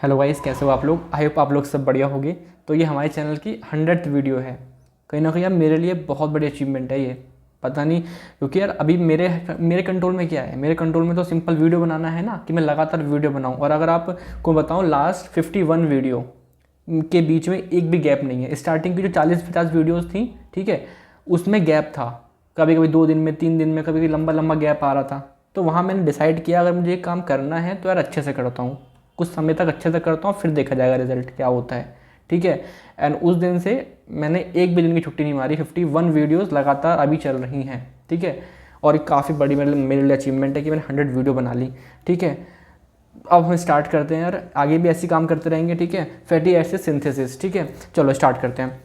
Hello guys, कैसे हो आप लोग। आई होप आप लोग सब बढ़िया होंगे। तो ये हमारे चैनल की 100th वीडियो है। कहीं ना कहीं यार मेरे लिए बहुत बड़ी अचीवमेंट है ये। पता नहीं क्योंकि यार अभी मेरे मेरे कंट्रोल में क्या है। मेरे कंट्रोल में तो सिंपल वीडियो बनाना है ना, कि मैं लगातार वीडियो बनाऊं। और अगर आपको बताऊं, लास्ट 51 वीडियो के बीच में एक भी गैप नहीं है। स्टार्टिंग की जो 40-50 वीडियोज़ थी, ठीक है, उसमें गैप था। कभी कभी 2 दिन में, 3 दिन में, कभी कभी लंबा लंबा गैप आ रहा था। तो वहाँ मैंने डिसाइड किया, अगर मुझे ये काम करना है तो यार अच्छे से करता हूँ, कुछ समय तक अच्छे से करता हूँ, फिर देखा जाएगा रिजल्ट क्या होता है। ठीक है। एंड उस दिन से मैंने एक भी दिन की छुट्टी नहीं मारी। 51 वीडियोस लगातार अभी चल रही हैं। ठीक है। और काफ़ी बड़ी मेरे लिए अचीवमेंट है कि मैंने 100 वीडियो बना ली। ठीक है। अब हम स्टार्ट करते हैं यार, आगे भी ऐसे काम करते रहेंगे। ठीक है। Fatty acid synthesis. ठीक है, चलो स्टार्ट करते हैं।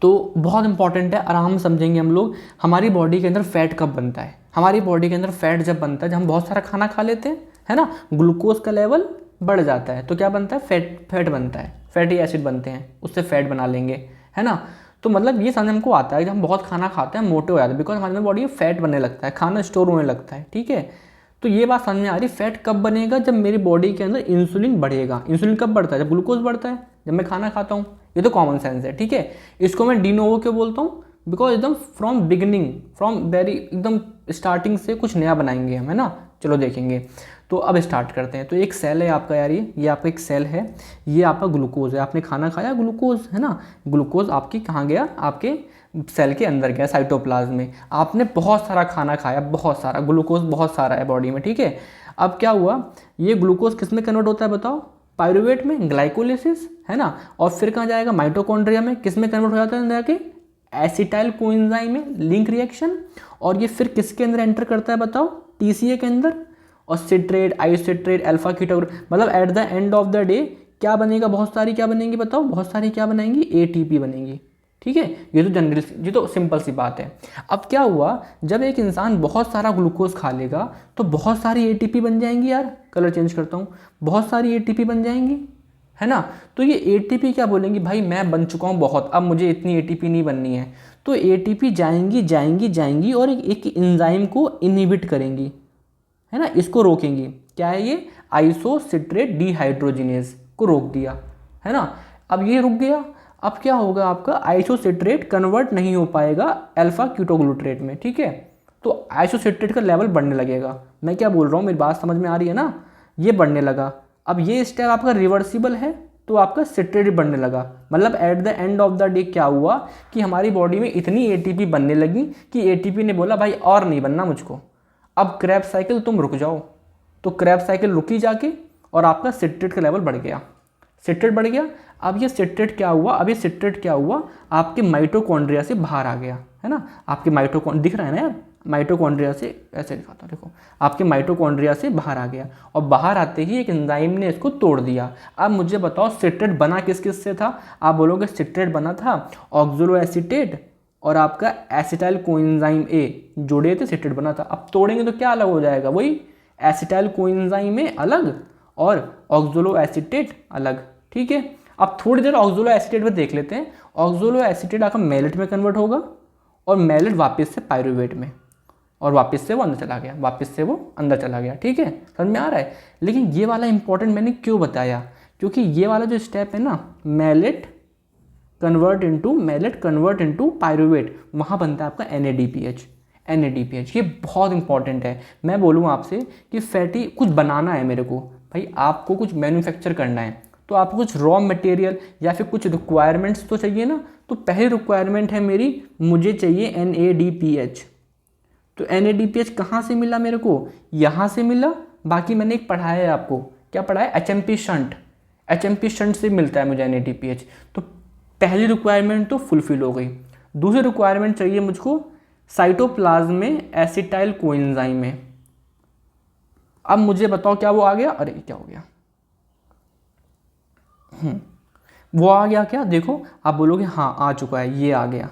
तो बहुत इंपॉर्टेंट है, आराम से समझेंगे हम लोग। हमारी बॉडी के अंदर फैट कब बनता है? हमारी बॉडी के अंदर फैट जब बनता है जब हम बहुत सारा खाना खा लेते हैं, है ना। ग्लूकोज का लेवल बढ़ जाता है तो क्या बनता है? फैट बनता है, फैटी एसिड बनते हैं, उससे फैट बना लेंगे, है ना। तो मतलब ये समझ हमको आता है कि हम बहुत खाना खाते हैं, मोटे हो जाते हैं, बिकॉज हमारी बॉडी में फैट बनने लगता है, खाना स्टोर होने लगता है। ठीक है। तो ये बात समझ में आ रही, फैट कब बनेगा? जब मेरी बॉडी के अंदर इंसुलिन बढ़ेगा। इंसुलिन कब बढ़ता है? जब ग्लूकोज बढ़ता है, जब मैं खाना खाता हूँ। ये तो कॉमन सेंस है। ठीक है। इसको मैं डीनोवो क्यों बोलता हूँ? बिकॉज एकदम फ्रॉम बिगिनिंग, फ्रॉम वेरी एकदम स्टार्टिंग से कुछ नया बनाएंगे हम, है ना। चलो देखेंगे। तो अब स्टार्ट करते हैं। तो एक सेल है आपका यार, ये आपका एक सेल है। ये आपका ग्लूकोज है। आपने खाना खाया, ग्लूकोज, है ना। ग्लूकोज आपकी कहाँ गया? आपके सेल के अंदर गया, साइटोप्लाज्म में। आपने बहुत सारा खाना खाया, बहुत सारा ग्लूकोज, बहुत सारा है बॉडी में। ठीक है। अब क्या हुआ? ये ग्लूकोज किस में कन्वर्ट होता है बताओ? पायरुवेट में, ग्लाइकोलिसिस, है ना। और फिर कहाँ जाएगा? माइटोकॉन्ड्रिया में। किस में कन्वर्ट हो जाता है? जाके एसिटाइल कोएंजाइम में, लिंक रिएक्शन। और ये फिर किसके अंदर एंटर करता है बताओ? टीसीए के अंदर। और सिट्रेट, आइसोसिट्रेट, अल्फा कीटो, मतलब at the end of the day क्या बनेगा? बहुत सारी क्या बनेंगी बताओ? बहुत सारी क्या बनेंगी? एटीपी बनेंगी। ठीक है। ये तो जनरल, ये तो सिंपल सी बात है। अब क्या हुआ? जब एक इंसान बहुत सारा ग्लूकोज खा लेगा तो बहुत सारी एटीपी बन जाएंगी यार। कलर चेंज करता हूँ। बहुत सारी एटीपी बन जाएंगी, है ना। तो ये एटीपी क्या बोलेंगी? भाई मैं बन चुका हूँ बहुत, अब मुझे इतनी एटीपी नहीं बननी है। तो एटीपी जाएंगी जाएंगी जाएंगी और एक एंजाइम को इनहिबिट करेंगी, है ना। इसको रोकेंगी। क्या है ये? आइसोसिट्रेट डिहाइड्रोजिनेज को रोक दिया, है ना। अब ये रुक गया। अब क्या होगा? आपका आइसोसिट्रेट कन्वर्ट नहीं हो पाएगा अल्फा कीटोग्लूट्रेट में। ठीक है। तो आइसोसिट्रेट का लेवल बढ़ने लगेगा। मैं क्या बोल रहा हूँ, मेरी बात समझ में आ रही है ना। ये बढ़ने लगा। अब ये स्टेप आपका रिवर्सिबल है, तो आपका सिट्रेट बढ़ने लगा। मतलब at the end of the day क्या हुआ कि हमारी बॉडी में इतनी एटीपी बनने लगी कि एटीपी ने बोला भाई और नहीं बनना मुझको, अब क्रैब साइकिल तुम रुक जाओ। तो क्रैब साइकिल रुकी जाके और आपका सिट्रेट का लेवल बढ़ गया। सिट्रेट बढ़ गया। अब ये सिट्रेट क्या हुआ? अब ये सिट्रेट क्या हुआ? आपके माइटोकॉन्ड्रिया से बाहर आ गया, है ना। आपके दिख रहा है ना यार, माइटोकॉन्ड्रिया से, ऐसे दिखाता हूँ देखो, आपके माइटोकॉन्ड्रिया से बाहर आ गया। और बाहर आते ही एक एंजाइम ने इसको तोड़ दिया। अब मुझे बताओ सिट्रेट बना किस किस से था? आप बोलोगे सिट्रेट बना था ऑक्सोलोएसीटेट और आपका एसिटाइल कोएंजाइम ए जोड़े थे, सिट्रेट बना था। अब तोड़ेंगे तो क्या अलग हो जाएगा? वही एसिटाइल कोएंजाइम ए अलग और ऑक्सोलोएसीटेट अलग। ठीक है। अब थोड़ी देर ऑक्सोलोएसीटेट में देख लेते हैं। ऑक्सोलोएसीटेट आपका मैलेट में कन्वर्ट होगा और मैलेट वापस से पायरुवेट में, और वापस से वो अंदर चला गया, वापस से वो अंदर चला गया। ठीक है, समझ में आ रहा है। लेकिन ये वाला इंपॉर्टेंट मैंने क्यों बताया? क्योंकि ये वाला जो स्टेप है ना, मैलेट कन्वर्ट इनटू पायरुवेट, वहाँ बनता है आपका NADPH। NADPH ये बहुत इंपॉर्टेंट है। मैं बोलूँ आपसे कि फैटी कुछ बनाना है मेरे को, भाई आपको कुछ मैन्युफैक्चर करना है तो आपको कुछ रॉ मटेरियल या फिर कुछ रिक्वायरमेंट्स तो चाहिए ना। तो पहली रिक्वायरमेंट है मेरी, मुझे चाहिए NADPH। तो NADPH कहाँ से मिला मेरे को? यहाँ से मिला। बाकी मैंने एक पढ़ाया है आपको, क्या पढ़ा है? HMP shunt. HMP शंट से मिलता है मुझे NADPH। तो पहली रिक्वायरमेंट तो फुलफिल हो गई। दूसरी रिक्वायरमेंट चाहिए मुझको साइटोप्लाज्म में एसिटाइल कोएंजाइम में। अब मुझे बताओ क्या वो आ गया? अरे क्या हो गया? वो आ गया क्या? देखो आप बोलोगे हाँ आ चुका है, ये आ गया,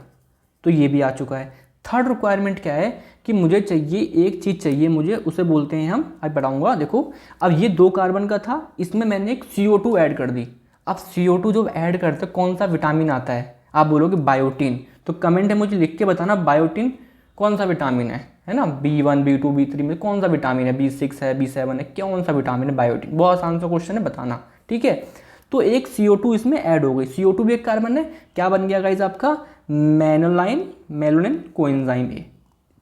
तो ये भी आ चुका है। थर्ड रिक्वायरमेंट क्या है कि मुझे चाहिए एक चीज़ चाहिए मुझे, उसे बोलते हैं हम, अब बताऊंगा। देखो अब ये 2 कार्बन का था, इसमें मैंने एक CO2 ऐड कर दी। अब CO2 जब ऐड करते कौन सा विटामिन आता है? आप बोलोगे बायोटीन। तो कमेंट है मुझे लिख के बताना बायोटीन कौन सा विटामिन है ना। B1 B2 B3 में कौन सा विटामिन है? B6 है, B7 है, कौन सा विटामिन है? बायोटीन। बहुत आसान सा क्वेश्चन है, बताना। ठीक है। तो एक CO2 इसमें ऐड हो गई, CO2 भी एक कार्बन है, क्या बन गया गाइज आपका मेलोनिन कोएंजाइम ए,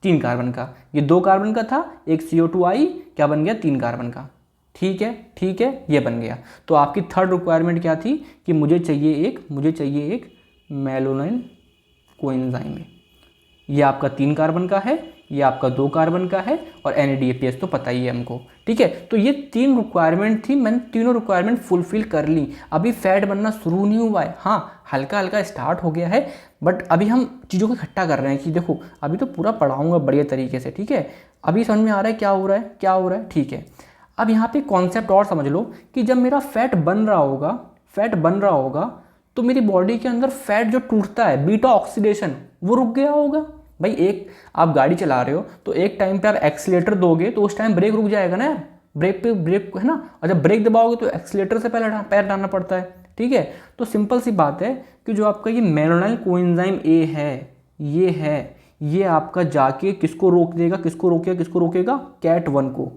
3 कार्बन का, ये 2 कार्बन का था, एक CO2 आई, क्या बन गया 3 कार्बन का। ठीक है, ठीक है, ये बन गया। तो आपकी थर्ड रिक्वायरमेंट क्या थी कि मुझे चाहिए एक मेलोनिन कोएंजाइम ए, ये आपका 3 कार्बन का है, ये आपका 2 कार्बन का है, और NADPH तो पता ही है हमको। ठीक है, तो ये 3 रिक्वायरमेंट थी, मैंने तीनों रिक्वायरमेंट फुलफिल कर ली। अभी फैट बनना शुरू नहीं हुआ है, हाँ हल्का हल्का स्टार्ट हो गया है, बट अभी हम चीज़ों को इकट्ठा कर रहे हैं कि देखो अभी तो पूरा पढ़ाऊँगा बढ़िया तरीके से। ठीक है, अभी समझ में आ रहा है क्या हो रहा है। ठीक है, अब यहाँ पे कॉन्सेप्ट और समझ लो कि जब मेरा फैट बन रहा होगा तो मेरी बॉडी के अंदर फैट जो टूटता है, बीटा ऑक्सीडेशन, वो रुक गया होगा। भाई एक आप गाड़ी चला रहे हो तो एक टाइम पे आप एक्सीलेटर दोगे तो उस टाइम ब्रेक रुक जाएगा ना यार, ब्रेक है ना, और जब ब्रेक दबाओगे तो एक्सीलेटर से पहले पैर डालना पड़ता है। ठीक है, तो सिंपल सी बात है कि जो आपका ये मेलोनिन कोएंजाइम ए है, ये आपका जाके किसको रोकेगा कैट 1 को।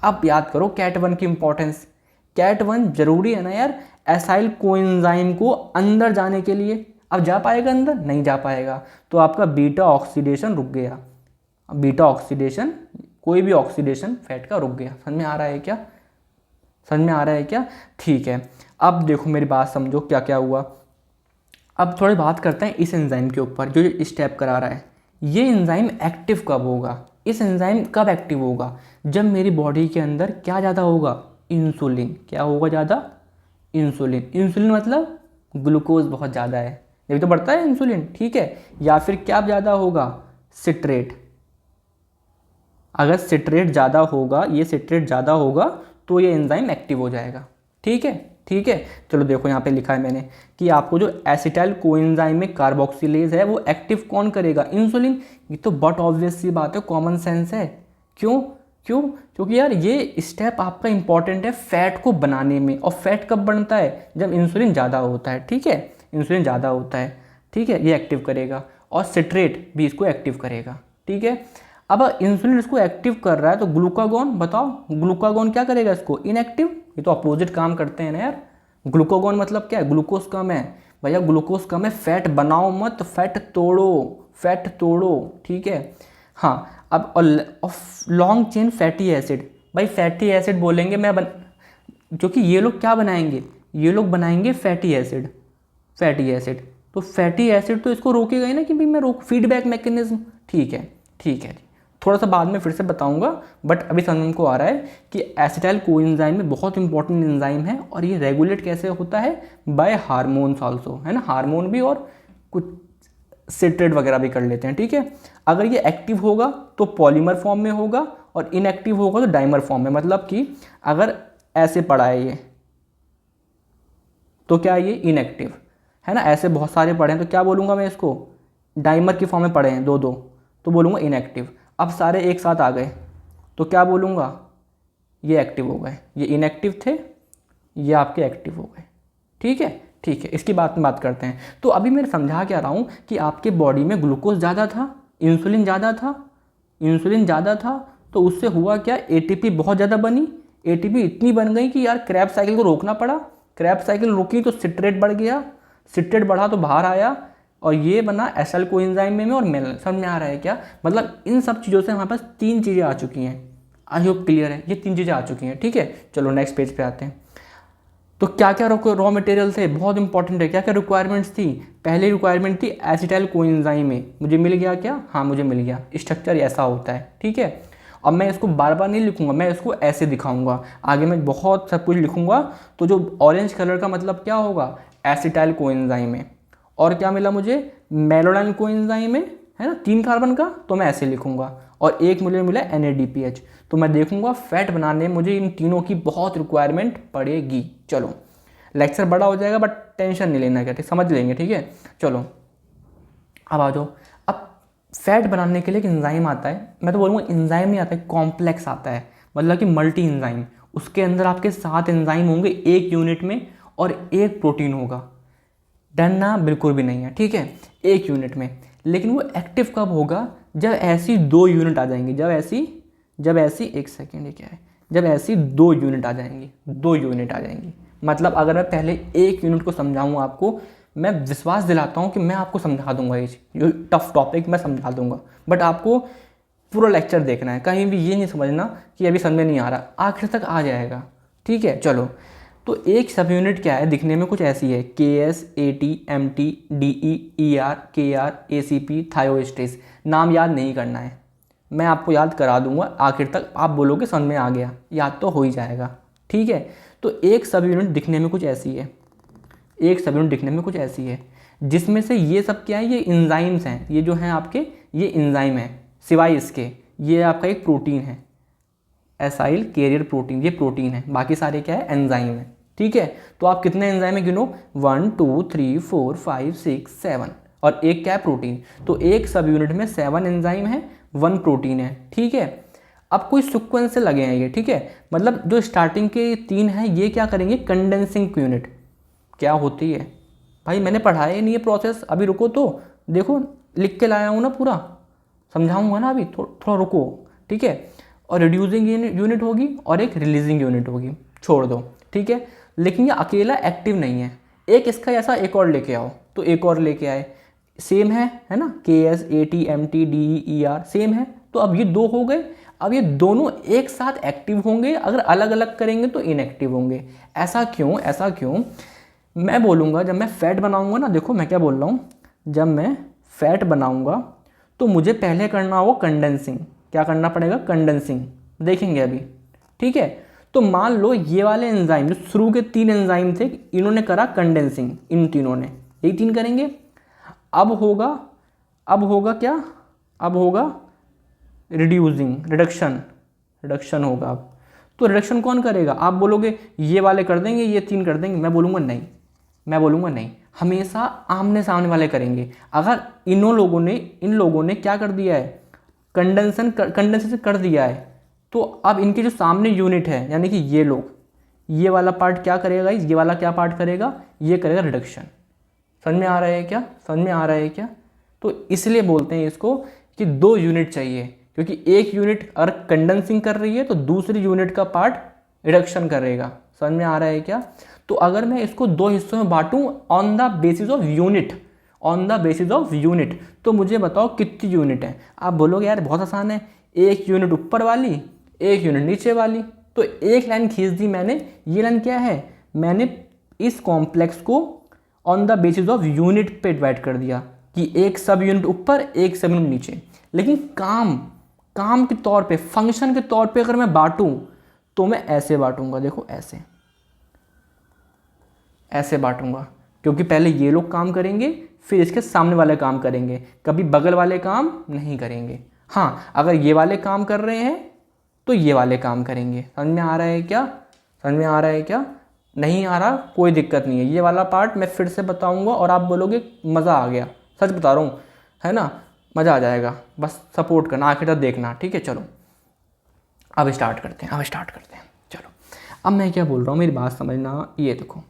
आप याद करो कैट 1 की इंपॉर्टेंस, कैट 1 जरूरी है ना यार एसाइल कोएंजाइम को अंदर जाने के लिए। अब जा पाएगा अंदर? नहीं जा पाएगा, तो आपका बीटा ऑक्सीडेशन रुक गया। बीटा ऑक्सीडेशन, कोई भी ऑक्सीडेशन फैट का रुक गया। समझ में आ रहा है क्या? ठीक है, अब देखो मेरी बात समझो क्या क्या हुआ। अब थोड़ी बात करते हैं इस एंजाइम के ऊपर जो स्टेप करा रहा है। ये एंजाइम एक्टिव कब होगा? इस एंजाइम कब एक्टिव होगा? जब मेरी बॉडी के अंदर क्या ज़्यादा होगा? इंसुलिन। क्या होगा ज़्यादा? इंसुलिन मतलब ग्लूकोज बहुत ज़्यादा है, ये तो बढ़ता है इंसुलिन। ठीक है, या फिर क्या ज़्यादा होगा? सिट्रेट। अगर सिट्रेट ज़्यादा होगा तो ये एंजाइम एक्टिव हो जाएगा। ठीक है, चलो देखो यहाँ पे लिखा है मैंने कि आपको जो एसिटाइल कोएंजाइम में कार्बोक्सिलेज है वो एक्टिव कौन करेगा? इंसुलिन। ये तो बट ऑब्वियस सी बात है, कॉमन सेंस है। क्यों? क्योंकि यार ये स्टेप आपका इंपॉर्टेंट है फैट को बनाने में। और फैट कब बनता है? जब इंसुलिन ज़्यादा होता है। ठीक है, इंसुलिन ज़्यादा होता है। ठीक है, ये एक्टिव करेगा, और सिट्रेट भी इसको एक्टिव करेगा। ठीक है, अब इंसुलिन इसको एक्टिव कर रहा है तो ग्लूकागॉन, बताओ ग्लूकागॉन क्या करेगा इसको? इनएक्टिव। ये तो अपोजिट काम करते हैं ना यार। ग्लूकागॉन मतलब क्या है? ग्लूकोज कम है भैया, ग्लूकोज कम है, फैट बनाओ मत, फैट तोड़ो। ठीक है, हाँ। अब लॉन्ग चेन फैटी एसिड, भाई फैटी एसिड बोलेंगे क्योंकि ये लोग क्या बनाएंगे? ये लोग बनाएंगे फैटी एसिड। तो फैटी एसिड तो इसको रोकेगा ही ना कि भाई मैं फीडबैक मैकेनिज्म। ठीक है जी, थोड़ा सा बाद में फिर से बताऊंगा, बट अभी समझ को आ रहा है कि एसिटाइल कोएंजाइम में बहुत इंपॉर्टेंट एंजाइम है, और ये रेगुलेट कैसे होता है? बाय हार्मोन्स आल्सो, है ना, हार्मोन भी और कुछ सिट्रेट वगैरह भी कर लेते हैं। ठीक है, अगर ये एक्टिव होगा तो पॉलीमर फॉर्म में होगा, और इनएक्टिव होगा तो डाइमर फॉर्म में। मतलब कि अगर ऐसे पड़ा है ये तो क्या ये इनएक्टिव है ना, ऐसे बहुत सारे पड़े हैं तो क्या बोलूँगा मैं इसको? डाइमर की फॉर्म में पड़े हैं 2-2 तो बोलूँगा इनएक्टिव। अब सारे एक साथ आ गए तो क्या बोलूँगा? ये एक्टिव हो गए, ये इनएक्टिव थे, ये आपके एक्टिव हो गए। ठीक है, इसकी बात करते हैं। तो अभी मैं समझा क्या रहा हूँ कि आपके बॉडी में ग्लूकोज ज़्यादा था, इंसुलिन ज़्यादा था, तो उससे हुआ क्या? ATP बहुत ज़्यादा बनी। ATP इतनी बन गई कि यार क्रैब साइकिल को रोकना पड़ा। क्रैब साइकिल रुकी तो सिट्रेट बढ़ गया, सिट्रेट बढ़ा तो बाहर आया, और ये बना एसाइल कोएंजाइम में और मेलानिन। समझ में आ रहा है क्या? मतलब इन सब चीज़ों से हमारे पास 3 चीज़ें आ चुकी हैं। आई होप क्लियर है, ये 3 चीज़ें आ चुकी हैं। ठीक है, चलो नेक्स्ट पेज पे आते हैं। तो क्या क्या रॉ मटेरियल थे? बहुत इंपॉर्टेंट है। क्या क्या रिक्वायरमेंट्स थी? पहली रिक्वायरमेंट थी एसिटाइल कोएंजाइम में, मुझे मिल गया क्या? हाँ मुझे मिल गया, स्ट्रक्चर ऐसा होता है। ठीक है, अब मैं इसको बार बार नहीं लिखूंगा, मैं इसको ऐसे दिखाऊंगा। आगे मैं बहुत सब कुछ लिखूंगा, तो जो ऑरेंज कलर का मतलब क्या होगा? एसिटाइल कोएंजाइम में। और क्या मिला मुझे? मेलोनिन कोएंजाइम में, है ना, 3 कार्बन का, तो मैं ऐसे लिखूंगा। और एक मुझे मिला NADPH। तो मैं देखूंगा फैट बनाने में मुझे इन तीनों की बहुत रिक्वायरमेंट पड़ेगी। चलो लेक्चर बड़ा हो जाएगा बट टेंशन नहीं लेना, क्या ठीक, समझ लेंगे। ठीक है, चलो अब आ जाओ। अब फैट बनाने के लिए एक एंजाइम आता है, मैं तो बोलूँगा एंजाइम नहीं आता है, कॉम्प्लेक्स आता है, मतलब कि मल्टी एंजाइम। उसके अंदर आपके 7 एंजाइम होंगे एक यूनिट में, और एक प्रोटीन होगा। डरना बिल्कुल भी नहीं है। ठीक है, एक यूनिट में। लेकिन वो एक्टिव कब होगा? जब ऐसी 2 यूनिट आ जाएंगी, जब ऐसी एक सेकेंड, ये क्या है? जब ऐसी 2 यूनिट आ जाएंगी, मतलब अगर मैं पहले एक यूनिट को समझाऊँ आपको, मैं विश्वास दिलाता हूँ कि मैं आपको समझा दूंगा, ये जो टफ टॉपिक मैं समझा दूंगा, बट आपको पूरा लेक्चर देखना है, कहीं भी ये नहीं समझना कि अभी समझ में नहीं आ रहा, आखिर तक आ जाएगा। ठीक है, चलो। तो एक सब यूनिट क्या है, दिखने में कुछ ऐसी है, KS, AT, MT, DE, ER, KR, ACP, थायोस्टेस। नाम याद नहीं करना है, मैं आपको याद करा दूंगा, आखिर तक आप बोलोगे समझ में आ गया, याद तो हो ही जाएगा। ठीक है, तो एक सब यूनिट दिखने में कुछ ऐसी है, एक सब यूनिट दिखने में कुछ ऐसी है, जिसमें से ये सब क्या है, ये इंजाइम्स हैं, ये जो हैं आपके, ये इंजाइम है, सिवाय इसके ये आपका एक प्रोटीन है, एसाइल कैरियर प्रोटीन, ये प्रोटीन है, बाकी सारे क्या है, एंजाइम है। ठीक है, तो आप कितने एंजाइम है गिनो, 1 2 3 4 5 6 7, और एक क्या है, प्रोटीन। तो एक सब यूनिट में 7 एंजाइम है, 1 प्रोटीन है। ठीक है, अब कोई सीक्वेंस से लगे हैं ये। ठीक है, मतलब जो स्टार्टिंग के 3 हैं ये क्या करेंगे, कंडेंसिंग यूनिट क्या होती है भाई, मैंने पढ़ाया ही नहीं है प्रोसेस, अभी रुको तो देखो, लिख के लाया हूँ ना, पूरा समझाऊंगा ना, अभी थोड़ा रुको। ठीक है, और रिड्यूसिंग यूनिट होगी और एक रिलीजिंग यूनिट होगी, छोड़ दो। ठीक है, लेकिन ये अकेला एक्टिव नहीं है, एक इसका ऐसा एक और लेके आओ, तो एक और लेके आए, सेम है ना, KS, AT, MT, DE, ER same है, तो अब ये 2 हो गए। अब ये दोनों एक साथ एक्टिव होंगे, अगर अलग अलग करेंगे तो इनएक्टिव होंगे। ऐसा क्यों, ऐसा क्यों, मैं बोलूँगा। जब मैं फैट बनाऊँगा ना, देखो मैं क्या बोल रहा हूँ, जब मैं फैट बनाऊँगा तो मुझे पहले करना होगा कंडेंसिंग। क्या करना पड़ेगा, कंडेंसिंग, देखेंगे अभी। ठीक है, तो मान लो ये वाले एंजाइम जो शुरू के 3 एंजाइम थे, इन्होंने करा कंडेंसिंग, इन तीनों ने, यही 3 करेंगे। अब होगा क्या, अब होगा रिड्यूसिंग, रिडक्शन होगा। अब तो रिडक्शन कौन करेगा, आप बोलोगे ये वाले कर देंगे, ये 3 कर देंगे, मैं बोलूँगा नहीं, हमेशा आमने सामने वाले करेंगे। अगर इन लोगों ने क्या कर दिया है, कंडेंसेशन कर दिया है, तो अब इनके जो सामने यूनिट है, यानी कि ये लोग, ये वाला पार्ट क्या करेगा, ये वाला क्या पार्ट करेगा, ये करेगा रिडक्शन। समझ में आ रहा है क्या, तो इसलिए बोलते हैं इसको कि 2 यूनिट चाहिए, क्योंकि एक यूनिट अगर कंडेंसिंग कर रही है तो दूसरी यूनिट का पार्ट रिडक्शन करेगा। समझ में आ रहा है क्या, तो अगर मैं इसको 2 हिस्सों में बांटूं on the basis of unit, तो मुझे बताओ कितनी यूनिट है। आप बोलोगे यार बहुत आसान है, एक यूनिट ऊपर वाली, एक यूनिट नीचे वाली, तो एक लाइन खींच दी मैंने। ये लाइन क्या है, मैंने इस कॉम्प्लेक्स को on the basis of unit पे डिवाइड कर दिया, कि एक सब यूनिट ऊपर, एक सब यूनिट नीचे। लेकिन काम के तौर पे, फंक्शन के तौर पे अगर मैं बांटूं तो मैं ऐसे बांटूंगा, देखो ऐसे बांटूंगा, क्योंकि पहले ये लोग काम करेंगे, फिर इसके सामने वाले काम करेंगे, कभी बगल वाले काम नहीं करेंगे। हाँ, अगर ये वाले काम कर रहे हैं तो ये वाले काम करेंगे। समझ में आ रहा है क्या, नहीं आ रहा कोई दिक्कत नहीं है। ये वाला पार्ट मैं फिर से बताऊंगा और आप बोलोगे मज़ा आ गया, सच बता रहा हूँ, है ना, मज़ा आ जाएगा, बस सपोर्ट करना, आखिर तक देखना। ठीक है, चलो अब स्टार्ट करते हैं। चलो, अब मैं क्या बोल रहा हूँ, मेरी बात समझना। ये देखो,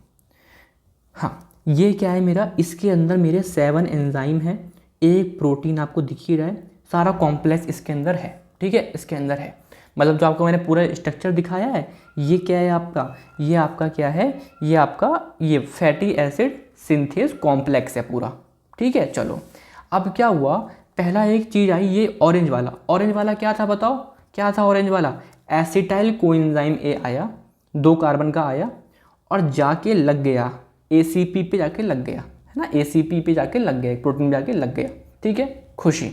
हाँ, ये क्या है मेरा, इसके अंदर मेरे 7 एंजाइम हैं, एक प्रोटीन आपको दिख ही रहा है, सारा कॉम्प्लेक्स इसके अंदर है। ठीक है, इसके अंदर है, मतलब जो आपको मैंने पूरा स्ट्रक्चर दिखाया है, ये क्या है आपका, ये आपका क्या है, ये आपका ये फैटी एसिड सिंथेस कॉम्प्लेक्स है पूरा। ठीक है, चलो अब क्या हुआ, पहला एक चीज़ आई, ये ऑरेंज वाला क्या था, बताओ क्या था ऑरेंज वाला, एसिटाइल कोएंजाइम ए आया, 2 कार्बन का आया, और जाके लग गया ACP पे, जाके लग गया, है ना, ACP पे जाके लग गया, प्रोटीन जाके लग गया। ठीक है, खुशी।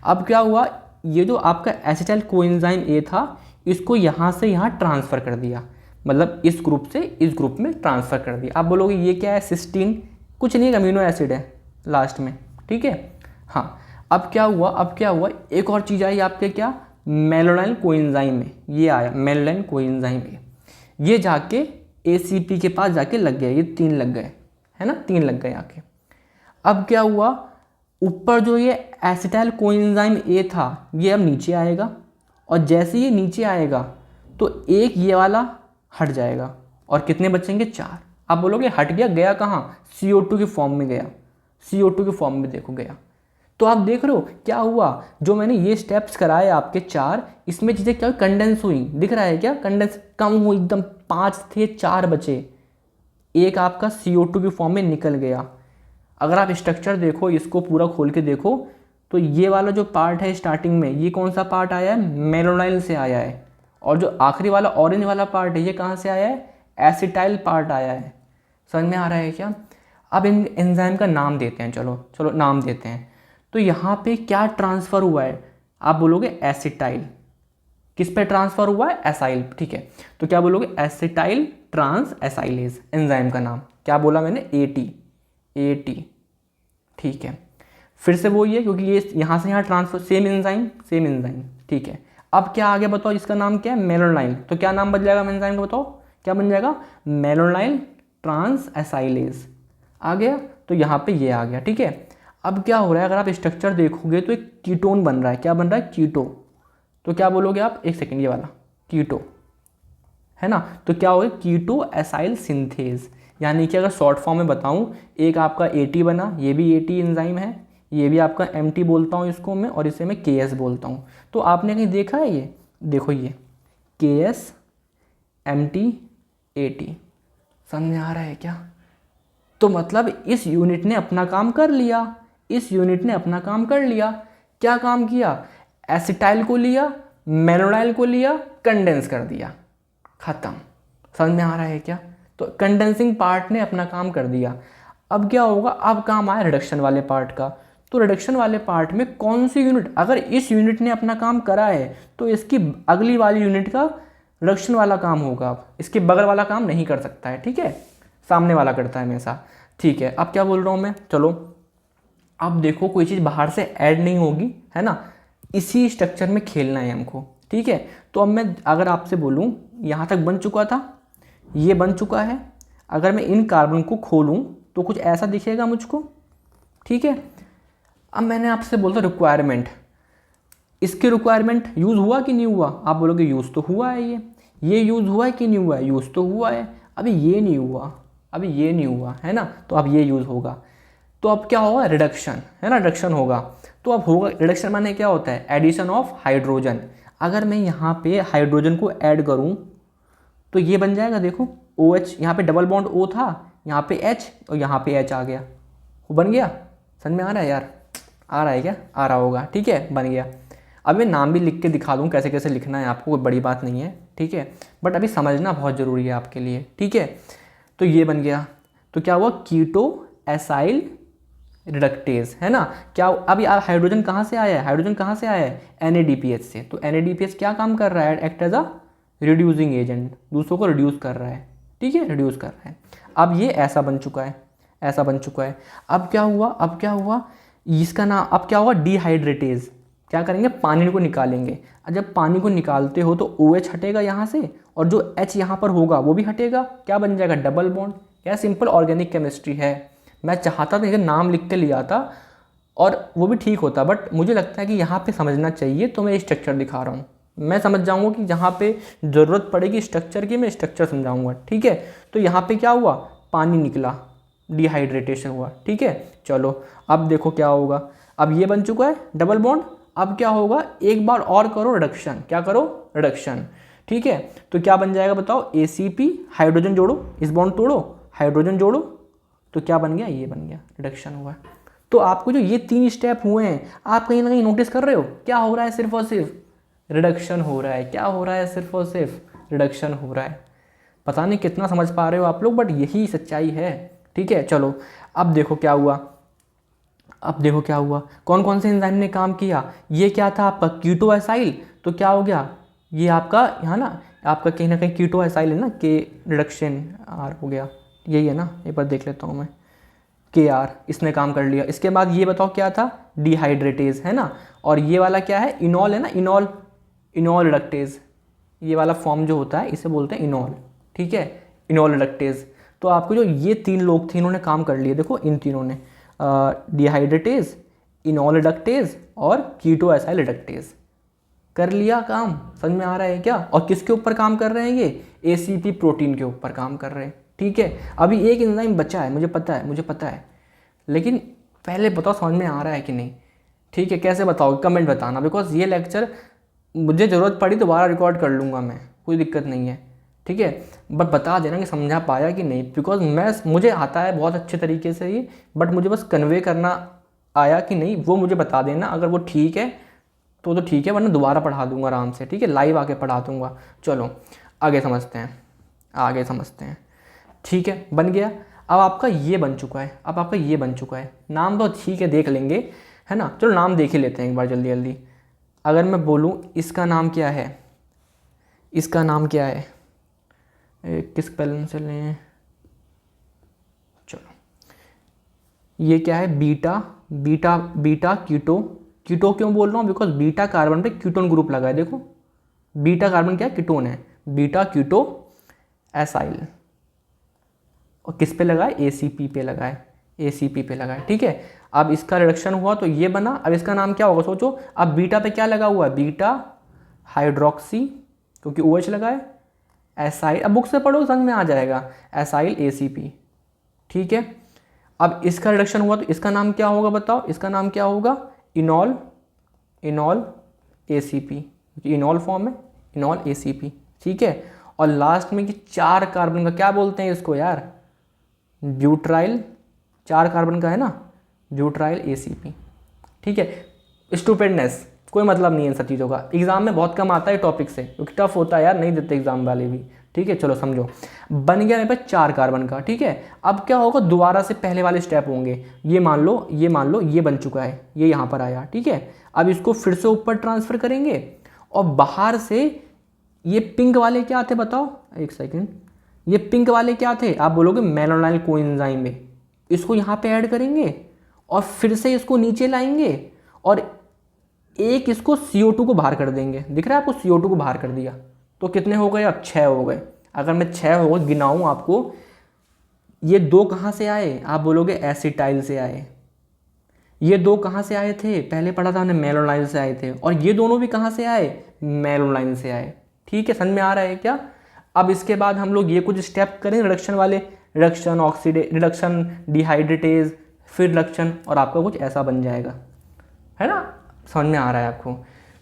अब क्या हुआ, ये जो आपका एसिटाइल कोएंजाइम ए था, इसको यहाँ से यहाँ ट्रांसफ़र कर दिया, मतलब इस ग्रुप से इस ग्रुप में ट्रांसफ़र कर दिया। आप बोलोगे ये क्या है, सिस्टीन, कुछ नहीं, अमीनो एसिड है लास्ट में। ठीक है, हाँ, अब क्या हुआ, एक और चीज़ आई आपके, क्या, मेलानाइन कोएंजाइम में, ये आया मेलानाइन कोएंजाइम ए, ये जाके ACP के पास जाके लग गया, ये 3 लग गए, है ना, 3 लग गए आके। अब क्या हुआ, ऊपर जो ये एसिटाइल कोएंजाइम ए था, ये अब नीचे आएगा, और जैसे ये नीचे आएगा तो एक ये वाला हट जाएगा, और कितने बचेंगे, 4। आप बोलोगे हट गया कहाँ, CO2 की फॉर्म में गया, CO2 की फॉर्म में देखो गया। तो आप देख रहे हो क्या हुआ, जो मैंने ये स्टेप्स कराए आपके 4, इसमें चीज़ें क्या कंडेंस हुई, दिख रहा है क्या, कंडेंस कम हुई एकदम, 5 थे 4 बचे, एक आपका CO2 की फॉर्म में निकल गया। अगर आप स्ट्रक्चर देखो, इसको पूरा खोल के देखो, तो ये वाला जो पार्ट है स्टार्टिंग में, ये कौन सा पार्ट आया है, मेलोनाइल से आया है। और जो आखिरी वाला ऑरेंज वाला पार्ट है, ये कहाँ से आया है, एसिटाइल पार्ट आया है। समझ में आ रहा है क्या? अब इन एंजाइम का नाम देते हैं, चलो चलो नाम देते हैं। तो यहाँ पे क्या ट्रांसफ़र हुआ है, आप बोलोगे एसिटाइल। किस पे ट्रांसफ़र हुआ है, एसाइल, ठीक है। तो क्या बोलोगे, एसिटाइल ट्रांस एसाइलेज एंजाइम का नाम। क्या बोला मैंने, AT, ठीक है। फिर से वो ये, क्योंकि ये यहाँ से यहाँ ट्रांसफर, सेम एंजाइम, ठीक है। अब क्या आ गया बताओ, इसका नाम क्या है, मेलोनाइल। तो क्या नाम बन जाएगा एंजाइम का, बताओ क्या बन जाएगा, मेलोनाइल ट्रांस एसाइलेज आ गया। तो यहाँ पे ये आ गया, ठीक है। अब क्या हो रहा है, अगर आप स्ट्रक्चर देखोगे तो एक कीटोन बन रहा है। क्या बन रहा है, कीटो। तो क्या बोलोगे आप, एक सेकेंड, ये वाला कीटो है ना। तो क्या होगा, कीटो एसाइल सिंथेज। यानी कि अगर शॉर्ट फॉर्म में बताऊं, एक आपका AT बना, ये भी AT एंजाइम है, ये भी आपका MT बोलता हूँ इसको मैं, और इसे मैं KS बोलता हूँ। तो आपने कहीं देखा है ये, देखो ये KS MT AT, समझ में आ रहा है क्या? तो मतलब इस यूनिट ने अपना काम कर लिया, इस यूनिट ने अपना काम कर लिया। क्या काम किया, एसिटाइल को लिया, मेलोनाइल को लिया, कंडेंस कर दिया, खत्म। समझ में आ रहा है क्या? तो कंडेंसिंग पार्ट ने अपना काम कर दिया। अब क्या होगा, अब काम आया रिडक्शन वाले पार्ट का। तो रिडक्शन वाले पार्ट में कौन सी यूनिट, अगर इस यूनिट ने अपना काम करा है तो इसकी अगली वाली यूनिट का रिडक्शन वाला काम होगा। अब इसके बगल वाला काम नहीं कर सकता है, ठीक है, सामने वाला करता है हमेशा, ठीक है। अब क्या बोल रहा हूँ मैं, चलो अब देखो, कोई चीज़ बाहर से ऐड नहीं होगी, है ना, इसी स्ट्रक्चर में खेलना है हमको, ठीक है। तो अब मैं अगर आपसे बोलूँ, यहाँ तक बन चुका था, ये बन चुका है, अगर मैं इन कार्बन को खोलूँ तो कुछ ऐसा दिखेगा मुझको, ठीक है। अब मैंने आपसे बोला रिक्वायरमेंट, इसके रिक्वायरमेंट यूज़ हुआ कि नहीं हुआ, आप बोलोगे यूज़ तो हुआ है, ये यूज़ हुआ है कि नहीं हुआ है, यूज़ तो हुआ है। अभी ये नहीं हुआ, अभी ये नहीं हुआ, है ना, तो अब ये यूज़ होगा। तो अब क्या होगा, रिडक्शन, है ना, रिडक्शन होगा। तो अब होगा रिडक्शन, माने क्या होता है, एडिशन ऑफ हाइड्रोजन। अगर मैं यहाँ पे हाइड्रोजन को ऐड करूँ तो ये बन जाएगा, देखो OH, यहाँ पे डबल बॉन्ड O था, यहाँ पे H और यहाँ पे H आ गया, वो बन गया। समझ में आ रहा है यार, आ रहा है क्या, आ रहा होगा, ठीक है, बन गया। अब मैं नाम भी लिख के दिखा दूँ कैसे कैसे लिखना है आपको, कोई बड़ी बात नहीं है, ठीक है, बट अभी समझना बहुत ज़रूरी है आपके लिए, ठीक है। तो ये बन गया। तो क्या हुआ, कीटो एसाइल रिडक्टेज, है ना। क्या अभी हाइड्रोजन कहाँ से आया है, हाइड्रोजन कहाँ से आया है, NADPH से। तो NADPH क्या काम कर रहा है, act as a reducing agent, दूसरों को रिड्यूस कर रहा है, ठीक है, रिड्यूस कर रहा है। अब ये ऐसा बन चुका है, ऐसा बन चुका है। अब क्या हुआ, अब क्या हुआ, इसका नाम अब क्या हुआ, डिहाइड्रेटेज। क्या करेंगे, पानी को निकालेंगे। जब पानी को निकालते हो तो OH हटेगा यहाँ से, और जो H यहाँ पर होगा वो भी हटेगा, क्या बन जाएगा, डबल बॉन्ड। क्या सिंपल ऑर्गेनिक केमिस्ट्री है। मैं चाहता था कि नाम लिख के लिया था और वो भी ठीक होता, बट मुझे लगता है कि यहाँ पे समझना चाहिए, तो मैं स्ट्रक्चर दिखा रहा हूँ। मैं समझ जाऊँगा कि जहाँ पे ज़रूरत पड़ेगी स्ट्रक्चर की, मैं स्ट्रक्चर समझाऊँगा, ठीक है। तो यहाँ पे क्या हुआ, पानी निकला, डिहाइड्रेटेशन हुआ, ठीक है। चलो अब देखो क्या होगा, अब ये बन चुका है डबल बॉन्ड। अब क्या होगा, एक बार और करो रिडक्शन, क्या करो, रिडक्शन, ठीक है। तो क्या बन जाएगा बताओ, ACP, हाइड्रोजन जोड़ो, इस बॉन्ड तोड़ो, हाइड्रोजन जोड़ो, तो क्या बन गया, ये बन गया, रिडक्शन हुआ। तो आपको जो ये 3 स्टेप हुए हैं, आप कहीं ना कहीं नोटिस कर रहे हो, क्या हो रहा है, सिर्फ और सिर्फ रिडक्शन हो रहा है। क्या हो रहा है, सिर्फ और सिर्फ रिडक्शन हो रहा है। पता नहीं कितना समझ पा रहे हो आप लोग, बट यही सच्चाई है, ठीक है। चलो अब देखो क्या हुआ, अब देखो क्या हुआ, कौन कौन से एंजाइम ने काम किया। ये क्या था आपका, कीटो एसाइल। तो क्या हो गया, ये आपका यहाँ ना, आपका कहीं ना कहीं कीटो एसाइल है ना, के रिडक्शन R हो गया, यही है ना, एक बार देख लेता हूँ मैं, KR, इसने काम कर लिया। इसके बाद ये बताओ क्या था, डिहाइड्रेटेज, है ना। और ये वाला क्या है, इनॉल है ना, इनॉल रिडक्टेज, ये वाला फॉर्म जो होता है इसे बोलते हैं इनॉल, ठीक है, इनॉल रिडक्टेज। तो आपको जो ये 3 लोग थे, इन्होंने काम कर लिए, देखो इन तीनों ने, डिहाइड्रेटेज, इनॉल रिडक्टेज और कीटो एसाइल रिडक्टेज, कर लिया काम। समझ में आ रहा है क्या? और किसके ऊपर काम कर रहे हैं ये, ACP प्रोटीन के ऊपर काम कर रहे हैं, ठीक है। अभी एक एंजाइम बचा है, मुझे पता है, लेकिन पहले बताओ समझ में आ रहा है कि नहीं, ठीक है। कैसे बताओगे, कमेंट बताना, बिकॉज ये लेक्चर मुझे ज़रूरत पड़ी दोबारा रिकॉर्ड कर लूँगा मैं, कोई दिक्कत नहीं है, ठीक है, बट बता देना कि समझा पाया कि नहीं, बिकॉज मुझे आता है बहुत अच्छे तरीके से ही, बट मुझे बस कन्वे करना आया कि नहीं वो मुझे बता देना। अगर वो ठीक है तो ठीक है, वरना दोबारा पढ़ा दूंगा आराम से, ठीक है, लाइव आके पढ़ा दूंगा। चलो आगे समझते हैं। ठीक है, बन गया। अब आपका ये बन चुका है, नाम तो ठीक है देख लेंगे, है ना। चलो नाम देख ही लेते हैं एक बार जल्दी जल्दी। अगर मैं बोलूँ इसका नाम क्या है, किस पेन से लें, चलो ये क्या है, बीटा कीटो क्यों बोल रहा हूँ, बिकॉज बीटा कार्बन पे कीटोन ग्रुप लगा है। देखो बीटा कार्बन क्या है, कीटोन है, बीटा कीटो एसाइल, और किस पे लगा है, ACP पे लगा है, ठीक है। अब इसका रिडक्शन हुआ तो ये बना। अब इसका नाम क्या होगा सोचो। अब बीटा पे क्या लगा हुआ है, बीटा हाइड्रोक्सी, क्योंकि OH लगा है, एसाइल, अब बुक से पढ़ो समझ में आ जाएगा, एसाइल ACP, ठीक है। अब इसका रिडक्शन हुआ तो इसका नाम क्या होगा बताओ, इसका नाम क्या होगा, इनॉल ACP, क्योंकि इनॉल फॉर्म है, इनॉल ACP, ठीक है। और लास्ट में कि 4 कार्बन का क्या बोलते हैं इसको यार, ब्यूट्राइल, 4 कार्बन का है ना, ब्यूट्राइल ACP, ठीक है। स्टूपिडनेस, कोई मतलब नहीं है इन सब चीज़ों का, एग्जाम में बहुत कम आता है टॉपिक से, क्योंकि टफ होता है यार, नहीं देते एग्जाम वाले भी, ठीक है। चलो समझो, बन गया मेरे पास 4 कार्बन का, ठीक है। अब क्या होगा, दोबारा से पहले वाले स्टेप होंगे। ये मान लो ये बन चुका है, ये यहाँ पर आया, ठीक है। अब इसको फिर से ऊपर ट्रांसफर करेंगे, और बाहर से ये पिंक वाले क्या थे बताओ, एक सेकेंड, ये पिंक वाले क्या थे, आप बोलोगे मेलानाइल कोएंजाइम में, इसको यहाँ पे ऐड करेंगे और फिर से इसको नीचे लाएंगे, और एक इसको CO2 को बाहर कर देंगे। दिख रहा है आपको, CO2 को बाहर कर दिया तो कितने हो गए, अब 6 हो गए। अगर मैं 6 हो गए गिनाऊँ आपको, ये 2 कहाँ से आए, आप बोलोगे एसिटाइल से आए। ये 2 कहाँ से आए थे, पहले पढ़ा था हमने, मेलानाइल से आए थे। और ये दोनों भी कहाँ से आए, मेलानाइल से आए, ठीक है। समझ में आ रहा है क्या। अब इसके बाद हम लोग ये कुछ स्टेप करें रिडक्शन वाले, रिडक्शन डिहाइड्रेटेज, फिर रिडक्शन, और आपका कुछ ऐसा बन जाएगा, है ना। समझ में आ रहा है आपको।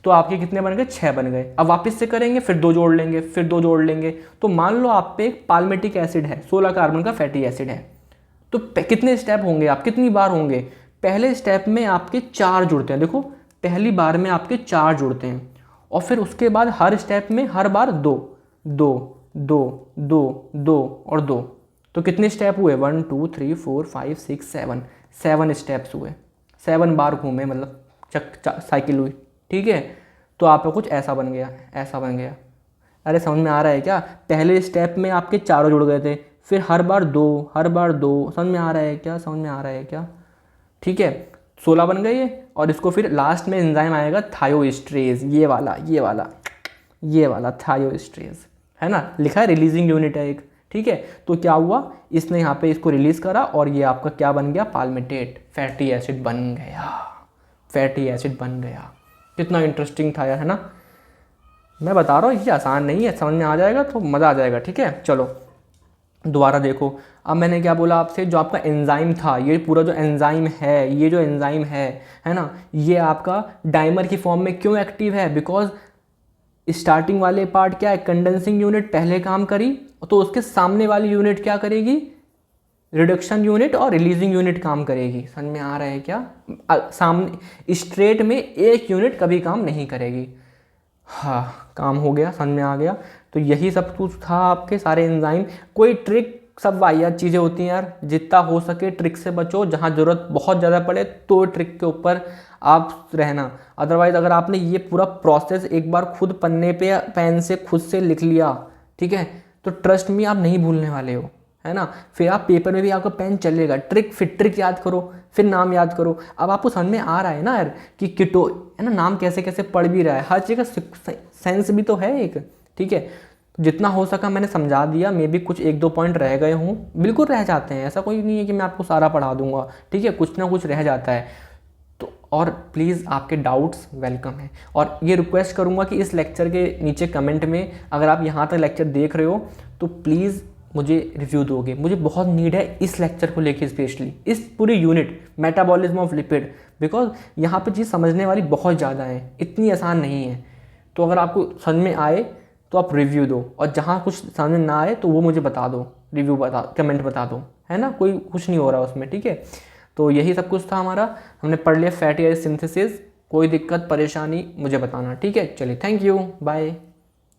तो आपके कितने बन गए, 6 बन गए। अब वापस से करेंगे, फिर 2 जोड़ लेंगे, फिर 2 जोड़ लेंगे। तो मान लो आप पे एक पाल्मेटिक एसिड है, 16 कार्बन का फैटी एसिड है, तो कितने स्टेप होंगे, आप कितनी बार होंगे, पहले स्टेप में आपके 4 जुड़ते हैं। देखो पहली बार में आपके 4 जुड़ते हैं, और फिर उसके बाद हर स्टेप में हर बार 2 2 2 2 2 और 2। तो कितने स्टेप हुए, 1 2 3 4 5 6 7 स्टेप्स हुए, 7 बार घूमे, मतलब साइकिल हुई, ठीक है। तो आपका कुछ ऐसा बन गया। अरे समझ में आ रहा है क्या, पहले स्टेप में आपके 4 जुड़ गए थे, फिर हर बार 2, समझ में आ रहा है क्या, ठीक है। 16 बन गए ये, और इसको फिर लास्ट में एंजाइम आएगा थायोस्ट्रेज, ये वाला थायोस्ट्रेज, है ना, लिखा है रिलीजिंग यूनिट है एक, ठीक है। तो क्या हुआ, इसने यहाँ पे इसको रिलीज करा, और ये आपका क्या बन गया, पाल्मेटेट फैटी एसिड बन गया। कितना इंटरेस्टिंग था यार, है ना। मैं बता रहा हूँ ये आसान नहीं है, समझ में आ जाएगा तो मज़ा आ जाएगा, ठीक है। चलो दोबारा देखो, अब मैंने क्या बोला आपसे, जो आपका एंजाइम था, ये पूरा जो एंजाइम है ना, ये आपका डाइमर की फॉर्म में क्यों एक्टिव है, बिकॉज स्टार्टिंग वाले पार्ट क्या है, कंडेंसिंग यूनिट पहले काम करी, तो उसके सामने वाली यूनिट क्या करेगी, रिडक्शन यूनिट और रिलीजिंग यूनिट काम करेगी। समझ में आ रहा है क्या, सामने स्ट्रेट में एक यूनिट कभी काम नहीं करेगी। हाँ काम हो गया, समझ में आ गया। तो यही सब कुछ था आपके सारे एंजाइम। कोई ट्रिक, सब वाहियात चीज़ें होती हैं यार, जितना हो सके ट्रिक से बचो, जहाँ ज़रूरत बहुत ज़्यादा पड़े तो ट्रिक के ऊपर आप रहना। अदरवाइज़ अगर आपने ये पूरा प्रोसेस एक बार खुद पन्ने पे पेन से खुद से लिख लिया, ठीक है, तो ट्रस्ट में आप नहीं भूलने वाले हो, है ना। फिर आप पेपर में भी आपका पेन चलेगा, ट्रिक याद करो, फिर नाम याद करो। अब आपको समझ में आ रहा है ना यार कि कीटो, है ना, नाम कैसे कैसे पढ़ भी रहा है, हर चीज़ का सेंस भी तो है एक, ठीक है। जितना हो सका मैंने समझा दिया, मे भी कुछ 1-2 पॉइंट रह गए हों, बिल्कुल रह जाते हैं, ऐसा कोई नहीं है कि मैं आपको सारा पढ़ा दूंगा, ठीक है, कुछ ना कुछ रह जाता है। तो और प्लीज़ आपके डाउट्स वेलकम है, और ये रिक्वेस्ट करूँगा कि इस लेक्चर के नीचे कमेंट में अगर आप यहाँ तक लेक्चर देख रहे हो तो प्लीज़ मुझे रिव्यू दोगे, मुझे बहुत नीड है इस लेक्चर को लेके, स्पेशली इस पूरी unit metabolism of lipid, because यहाँ पे चीज़ समझने वाली बहुत ज़्यादा है, इतनी आसान नहीं है। तो अगर आपको समझ में आए तो आप रिव्यू दो, और जहाँ कुछ सामने ना आए तो वो मुझे बता दो, रिव्यू बता, कमेंट बता दो, है ना, कोई कुछ नहीं हो रहा उसमें, ठीक है। तो यही सब कुछ था हमारा, हमने पढ़ लिया फैटी एसिड सिंथेसिस। कोई दिक्कत परेशानी मुझे बताना, ठीक है। चलिए, थैंक यू, बाय।